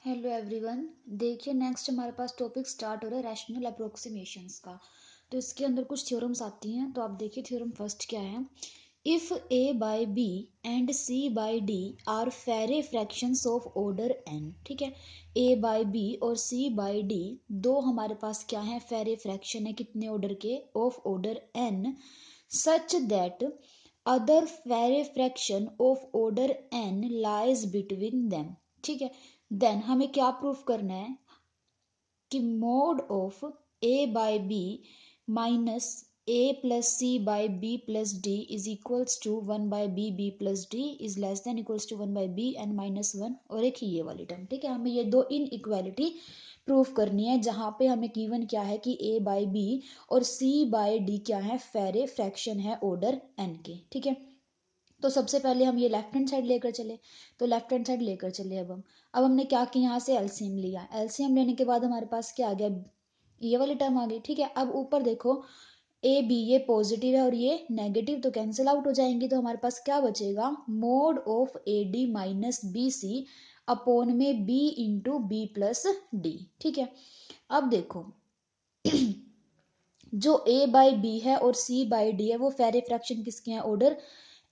Hello everyone. देखिए next हमारे पास topic start हो रहा है रैशनल अप्रोक्सीमेशंस का। तो इसके अंदर कुछ थ्योरम्स आती हैं। तो आप देखिए थ्योरम फर्स्ट क्या है। If a by b and c by d are Farey fractions of order n. ठीक है, ए बाय बी और सी बाय डी दो हमारे पास क्या है, फेरे फ्रैक्शन है। कितने ऑर्डर के? Of order n. Such that other Farey fraction of order n lies between them. ठीक है, देन हमें क्या प्रूफ करना है कि mod of a by b minus a plus c by b plus d is equals to one by b b plus d is less than equals to one by b n minus one. और एक ही ये वाली term. ठीक है, हमें ये दो इन equality proof करनी है जहां पे हमें गिवन क्या है कि ए बाय बी और सी बाय डी क्या है, फेरे फ्रैक्शन है ऑर्डर एन के। ठीक है, तो सबसे पहले हम ये लेफ्ट हैंड साइड लेकर चले। तो लेफ्ट हैंड साइड लेकर चले। अब हमने क्या किया, यहाँ से एलसीएम लिया। एलसीएम लेने के बाद हमारे पास क्या आ गया, ये वाली टर्म आ गई। ठीक है, अब ऊपर देखो ए बी ये पॉजिटिव है और ये नेगेटिव, तो कैंसिल आउट हो जाएंगी। तो हमारे पास क्या बचेगा, mod of a d minus b c upon में b into b plus d. ठीक है, अब देखो जो ए बाई बी है और सी बाई डी है वो फेरे फ्रैक्शन किसके हैं, ऑर्डर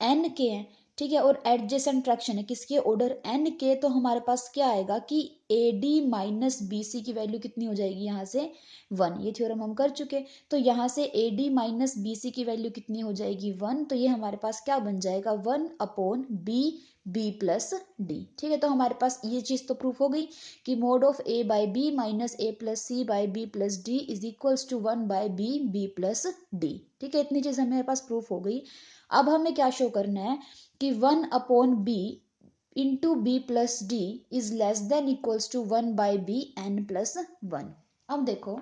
एन के हैं। ठीक है, और एडजेसेंट फ्रैक्शन है किसके, ऑर्डर एन के। तो हमारे पास क्या आएगा कि a d minus b c की वैल्यू कितनी हो जाएगी, यहाँ से वन। ये थ्योरम हम कर चुके। तो यहाँ से a d minus b c की वैल्यू कितनी हो जाएगी, वन। तो ये हमारे पास क्या बन जाएगा, one upon b b plus d. ठीक है, तो हमारे पास ये चीज तो प्रूफ हो गई कि mod of a by b minus a plus c by b plus d is equals to one by b b plus d. ठीक है, इतनी चीज हमारे पास प्रूफ हो गई। अब हमें क्या शो करना है कि one upon b into b plus d is less than equals to one by b n plus one. अब देखो,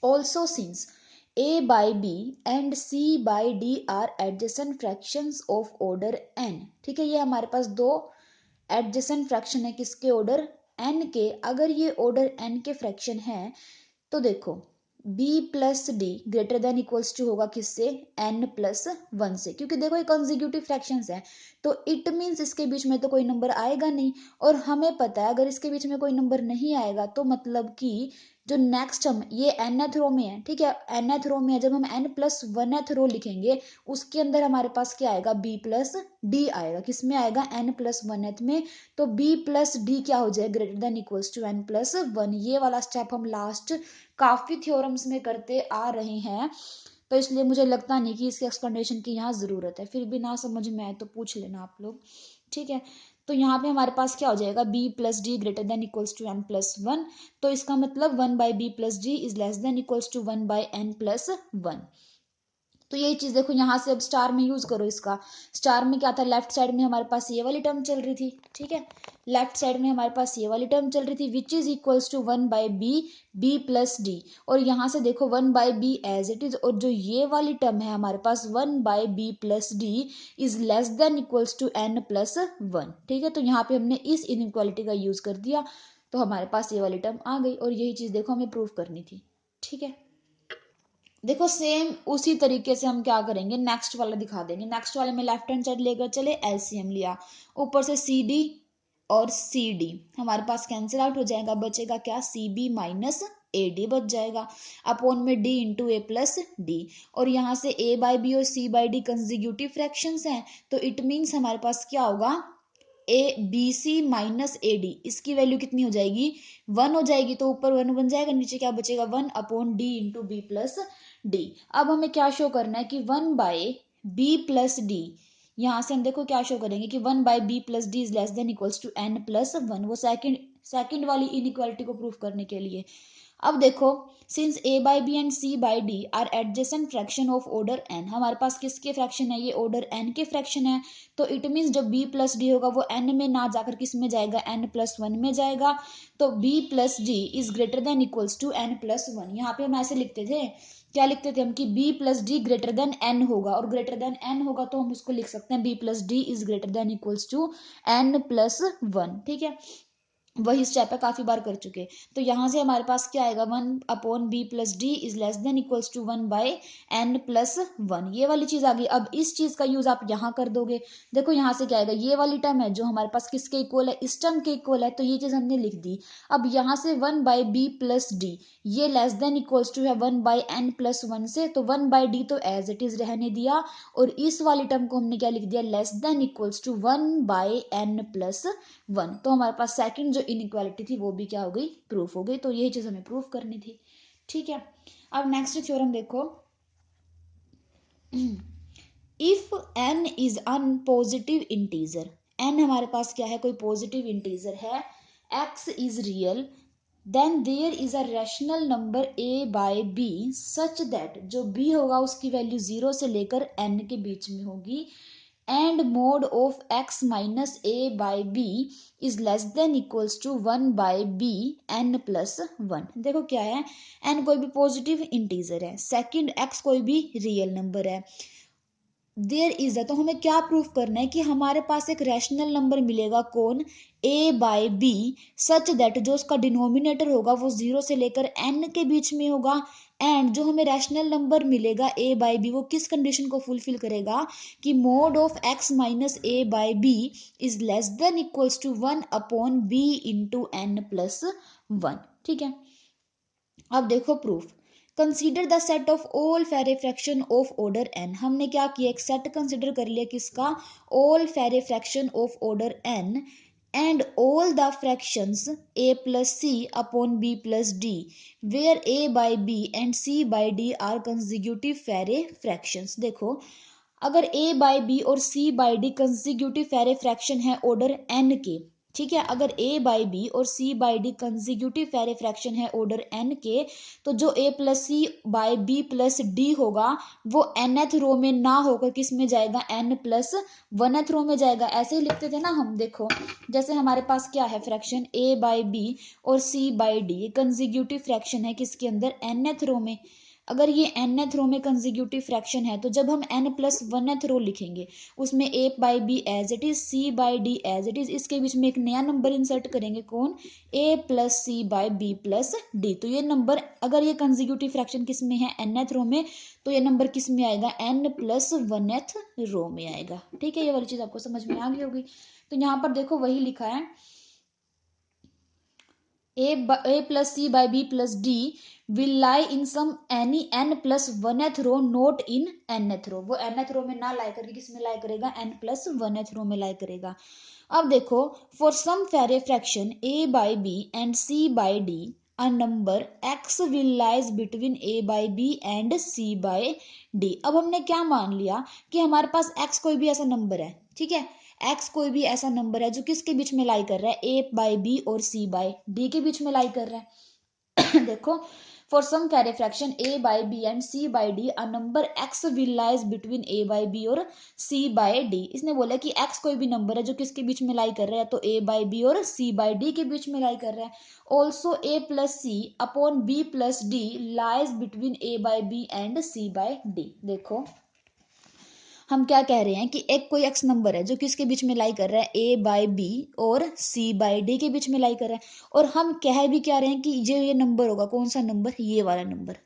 also since a by b and c by d are adjacent fractions of order n। ठीक है, ये हमारे पास दो adjacent fraction है किसके, order n के। अगर ये ऑर्डर n के फ्रैक्शन है तो देखो b plus d greater than equals to होगा किससे, n प्लस वन से। क्योंकि देखो ये कंजिक्यूटिव फ्रैक्शंस है तो इट मीन्स इसके बीच में तो कोई नंबर आएगा नहीं। और हमें पता है अगर इसके बीच में कोई नंबर नहीं आएगा तो मतलब कि जो नेक्स्ट हम ये nth रो में है। ठीक है, nth रो में है, जब हम n प्लस वनथ रो लिखेंगे उसके अंदर हमारे पास क्या आएगा, b प्लस डी आएगा। किस में आएगा, n प्लस वनथ में। तो b प्लस डी क्या हो जाए, greater than equals to n plus one. ये वाला स्टेप हम लास्ट काफी थ्योरम्स में करते आ रहे हैं। तो इसलिए मुझे लगता नहीं कि इसके एक्सप्लेनेशन की यहाँ जरूरत है। फिर भी ना समझ में आए तो पूछ लेना आप लोग। ठीक है, तो यहाँ पे हमारे पास क्या हो जाएगा, b plus d greater than equals to n plus one. तो इसका मतलब one by b plus d is less than equals to one by n plus one. तो यही चीज देखो यहाँ से अब स्टार में यूज करो इसका। स्टार में क्या था, लेफ्ट साइड में हमारे पास ये वाली टर्म चल रही थी। ठीक है, लेफ्ट साइड में हमारे पास ये वाली टर्म चल रही थी which is equals to one by b b plus d. और यहाँ से देखो one by b as it is, और जो ये वाली टर्म है हमारे पास one by b plus d is less than equals to n plus one. ठीक है, तो यहाँ पे हमने इस इनइक्वालिटी का यूज कर दिया तो हमारे पास ये वाली टर्म आ गई। और यही चीज देखो हमें प्रूव करनी थी। ठीक है, देखो सेम उसी तरीके से हम क्या करेंगे, नेक्स्ट वाला दिखा देंगे। नेक्स्ट वाले में लेफ्ट हैंड साइड लेकर चले, एलसीएम लिया, ऊपर से सी डी और सी डी हमारे पास कैंसिल आउट हो जाएगा। बचेगा क्या, c b minus a d बच जाएगा अपॉन में d into a plus d. और यहाँ से ए बाई बी और c by d consecutive fractions हैं तो इट मीन्स हमारे पास क्या होगा, a b c minus a d. इसकी वैल्यू कितनी हो जाएगी, वन हो जाएगी। तो ऊपर वन बन जाएगा, नीचे क्या बचेगा, one upon d into b plus d. अब हमें क्या शो करना है कि one by b plus d, यहाँ से हम देखो क्या शो करेंगे कि one by b plus d is less than equals to n plus one. वो सेकंड वाली इनइक्वालिटी को प्रूफ करने के लिए। अब देखो, since a by b and c by d are adjacent fraction of order n, हमारे पास किसके फ्रैक्शन है, ये ऑर्डर एन के फ्रैक्शन है। तो इट मीन्स जब बी प्लस डी होगा वो एन में ना जाकर किस में जाएगा, एन प्लस वन में जाएगा। तो b plus d is greater than equals to n plus one. यहाँ पे हम ऐसे लिखते थे, क्या लिखते थे हम कि b plus d greater than n होगा, और ग्रेटर देन एन होगा तो हम उसको लिख सकते हैं b plus d is greater than equals to n plus one. ठीक है, वही स्टेप है, काफी बार कर चुके। तो यहाँ से हमारे पास क्या आएगा, 1/b+d is less than equals to 1/n+1, ये वाली चीज आ गई। अब इस चीज का यूज आप यहाँ कर दोगे। देखो यहाँ से क्या आएगा, ये वाली टर्म है जो हमारे पास किसके इक्वल है, इस टर्म के इक्वल है, तो ये चीज हमने लिख दी। अब यहाँ से 1/b+d ये लेस देन इक्वल्स टू है 1/n+1 से, तो 1/d तो एज इट इज रहने दिया, और इस वाली टर्म को हमने क्या लिख दिया, less than equals to 1/n+1। तो हमारे पास सेकंड जो इनइक्वालिटी थी वो भी क्या हो गई, प्रूफ हो गई। तो यही चीज हमें प्रूफ करनी थी। ठीक है, अब नेक्स्ट थ्योरम देखो। If n is an positive integer, n हमारे पास क्या है, कोई पॉजिटिव इंटीजर है, x is real, then there is a rational number a bye b such that, जो b होगा उसकी वैल्यू 0 से लेकर n के बीच में होगी, and mod of x minus a bye b is less than equals to 1/b(n+1)। देखो क्या है, n कोई भी पॉजिटिव इंटीजर है, सेकंड x कोई भी रियल नंबर है, देयर इज है, तो हमें क्या प्रूफ करना है कि हमारे पास एक रैशनल नंबर मिलेगा, कौन, a/b, सच दैट जो उसका डिनोमिनेटर होगा वो 0 से लेकर n के बीच में होगा, एंड जो हमें रैशनल नंबर मिलेगा a/b वो किस कंडीशन को फुलफिल करेगा, कि mod of x minus a/b is less than equals to 1/b(n+1)। ठीक है, अब देखो proof. Consider the set of all Farey fraction of order n, हमने क्या किया, एक सेट कंसीडर कर लिया, किसका, all Farey fraction of order n, and all the fractions a+c/b+d where a/b and c/d are consecutive Farey fractions. देखो, अगर a/b और c/d कंसेक्यूटिव फेरे फ्रैक्शन है ऑर्डर n के, ठीक है, अगर a/b और c/d कंसेक्यूटिव फेरे फ्रैक्शन है ऑर्डर n के, तो जो a+c/b+d होगा वो nth रो में ना होकर किस में जाएगा, n+1th रो में जाएगा। ऐसे ही लिखते थे ना हम। देखो जैसे हमारे पास क्या है, फ्रैक्शन a/b और c/d, ये कंसेक्यूटिव फ्रैक्शन है किसके अंदर, nth रो में। अगर ये nth रो में कंसेक्यूटिव फ्रैक्शन है, तो जब हम n+1th रो लिखेंगे उसमें a/b as it is, c/d as it is, इसके बीच में एक नया नंबर इंसर्ट करेंगे, कौन, a+c/b+d। तो ये नंबर, अगर ये कंसेक्यूटिव फ्रैक्शन किस में है, nth रो में, तो ये नंबर किस में आएगा, n+1th रो में आएगा। ठीक है, ये वाली चीज आपको समझ में आ गई होगी। तो यहाँ पर देखो वही लिखा है, a+c/b+d will lie in some any n+1th row not in nth row, वो nth रो में ना लाई करके किस में लाई करेगा, n+1th रो में लाई करेगा। अब देखो, फॉर सम फेरे fraction a/b and c/d a number x will lies between a/b and c/d। अब हमने क्या मान लिया कि हमारे पास x कोई भी ऐसा नंबर है, ठीक है, x कोई भी ऐसा नंबर है जो किसके बीच में लाई कर रहा है, a/b और c/d के बीच में लाई कर रहा है। देखो, फॉर सम फेरे fraction a/b and c/d a number x will lies between a/b और c/d। इसने बोला कि x कोई भी नंबर है जो किसके बीच में लाई कर रहा है, तो a/b और c/d के बीच में लाई कर रहा है। Also a+c/b+d lies between a/b and c/d। देखो हम क्या कह रहे हैं कि एक कोई एक्स नंबर है जो किसके बीच में लाई कर रहा है, a/b और c/d के बीच में लाई कर रहा है, और हम कह भी क्या रहे हैं कि जो ये नंबर होगा, कौन सा नंबर, ये वाला नंबर,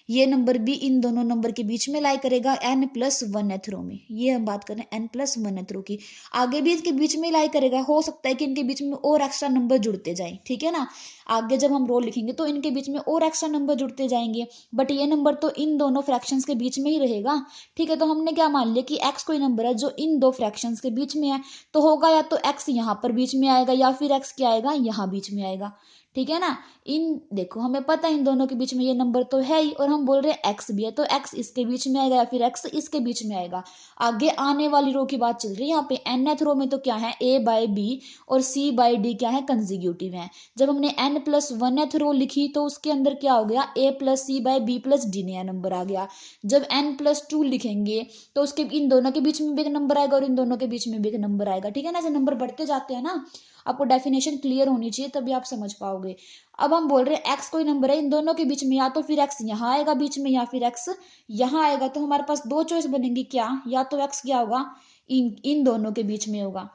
ये नंबर भी इन दोनों नंबर के बीच में लाई करेगा n+1th रो में। ये हम बात कर रहे हैं n+1th रो की, आगे भी इसके बीच में लाई करेगा, हो सकता है कि इनके बीच में और एक्स्ट्रा नंबर जुड़ते जाएं, ठीक है ना, आगे जब हम रो लिखेंगे तो इनके बीच में और एक्स्ट्रा नंबर जुड़ते जाएंगे, बट ये नंबर तो इन दोनों फ्रैक्शंस के बीच में ही रहेगा। ठीक है, तो हमने क्या मान लिया कि x कोई नंबर है जो इन दो फ्रैक्शंस के बीच में है, तो होगा या तो x यहाँ पर बीच में आएगा या फिर x क्या आएगा, यहाँ बीच में आएगा। ठीक है ना, इन देखो हमें पता है इन दोनों के बीच में ये नंबर तो है ही, और हम बोल रहे हैं x भी है, तो x इसके बीच में आएगा या फिर x इसके बीच में आएगा। आगे आने वाली रो की बात चल रही है यहाँ पे, nth रो में तो क्या है, a/b और c/d क्या है, कंसेक्यूटिव है। जब हमने n+1th रो लिखी तो उसके अंदर क्या हो गया, a+c/b+d नया नंबर आ गया। जब n+2 लिखेंगे तो उसके इन दोनों के बीच में भी एक नंबर आएगा और इन दोनों के बीच में भी एक नंबर आएगा। ठीक है ना, ऐसे नंबर बढ़ते जाते हैं ना, आपको डेफिनेशन क्लियर होनी चाहिए तभी आप समझ पाओगे। अब हम बोल रहे हैं x कोई नंबर है इन दोनों के बीच में, या तो फिर x यहाँ आएगा बीच में या फिर x यहाँ आएगा, तो हमारे पास दो चॉइस बनेंगी, क्या, या तो x क्या होगा, इन दोनों के बीच में होगा,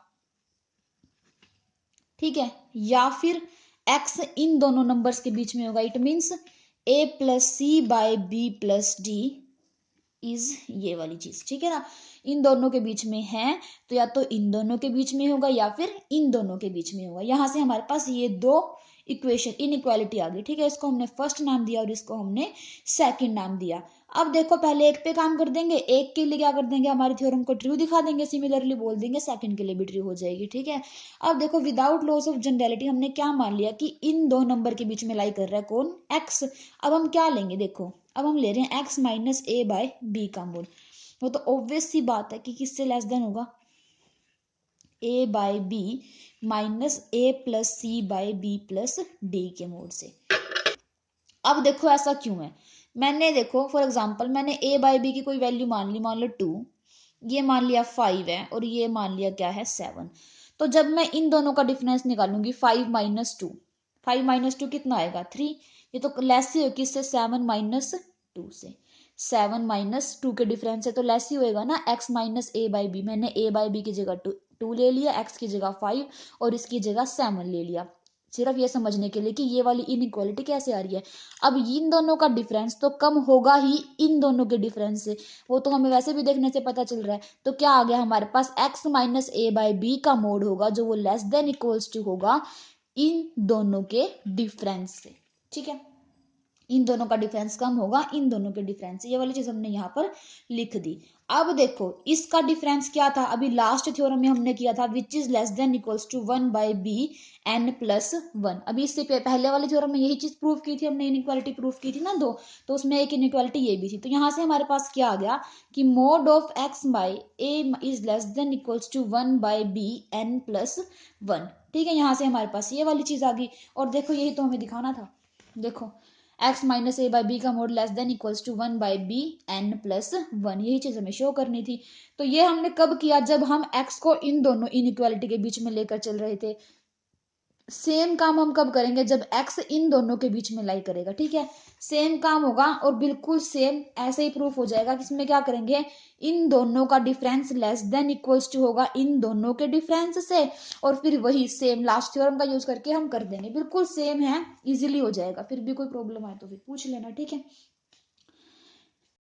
ठीक है, या फिर x इन दोनों नंबर्स के बीच में होगा। It means a plus c by b plus d is ये वाली चीज, ठीक है ना। इन दोनों के बीच में है तो या तो इन दोनों के बीच में होगा या फिर इन दोनों के बीच में होगा। यहां से हमारे पास ये दो इक्वेशन इनइक्वालिटी आ गई, ठीक है। इसको हमने फर्स्ट नाम दिया और इसको हमने सेकंड नाम दिया। अब देखो पहले एक पे काम कर देंगे, एक के लिए क्या कर देंगे, हमारे थ्योरम को ट्रू दिखा देंगे, सिमिलरली बोल देंगे सेकंड के लिए भी ट्रू हो जाएगी, ठीक है। अब देखो विदाउट लॉस ऑफ जनरलिटी हमने क्या मान लिया कि इन दो नंबर के बीच में लाई कर रहा है कौन, एक्स। अब हम क्या लेंगे, देखो अब हम ले रहे हैं x minus A by B का मोड। वो तो ऑब्वियस सी बात है कि किससे लेस देन होगा, ए by b minus a plus c by b plus D के मोड से। अब देखो ऐसा क्यों है, मैंने देखो फॉर एग्जांपल मैंने ए बाय बी की कोई वैल्यू मान ली, मान लो 2, ये मान लिया 5 है और ये मान लिया क्या है 7। तो जब मैं इन दोनों का डिफरेंस निकालूंगी 5 - 2, 5 - 2 कितना आएगा 3। ये तो लेस ही हो किससे, 7 - 2 से। 7 - 2 के डिफरेंस से तो लेस ही होएगा ना, x minus a by b. मैंने ए बाई बी की जगह टू ले लिया, x की जगह 5 और इसकी जगह 7 ले लिया, सिर्फ ये समझने के लिए कि ये वाली इनइक्वालिटी कैसे आ रही है। अब इन दोनों का डिफरेंस तो कम होगा ही इन दोनों के डिफरेंस से, वो तो हमें वैसे भी देखने से पता चल रहा है। तो क्या आ गया हमारे पास, x minus a by b का मोड होगा जो वो लेस देन इक्वल्स टू होगा इन दोनों के डिफरेंस से, ठीक है। इन दोनों का डिफरेंस कम होगा इन दोनों के डिफरेंस से, ये वाली चीज हमने यहाँ पर लिख दी। अब देखो इसका डिफरेंस क्या था, अभी लास्ट थ्योरम में हमने किया था which is less than equals to 1 by b n plus 1। अभी इससे पहले वाले थ्योरम में यही चीज प्रूव की थी हमने, इनइक्वालिटी प्रूव की थी ना दो, तो उसमें एक इनइक्वालिटी ये भी थी। तो यहाँ से हमारे पास क्या आ गया कि mod of x by a is less than equals to 1 by b n plus 1, ठीक है। यहाँ से हमारे पास ये वाली चीज आ गई। और देखो यही तो हमें दिखाना था, देखो x minus a by b का mod less than equals to 1 by b n plus 1, यही चीज हमें शो करनी थी। तो ये हमने कब किया, जब हम x को इन दोनों इनइक्वालिटी के बीच में लेकर चल रहे थे। सेम काम हम कब करेंगे, जब x इन दोनों के बीच में लाई करेगा, ठीक है। सेम काम होगा और बिल्कुल सेम ऐसे ही प्रूफ हो जाएगा कि इसमें क्या करेंगे, इन दोनों का difference less than equals to होगा इन दोनों के डिफरेंस से, और फिर वही सेम लास्ट थ्योरम का यूज करके हम कर देंगे, बिल्कुल सेम है, इजीली हो जाएगा। फिर भी कोई प्रॉब्लम आए तो फिर पूछ लेना, ठीक है।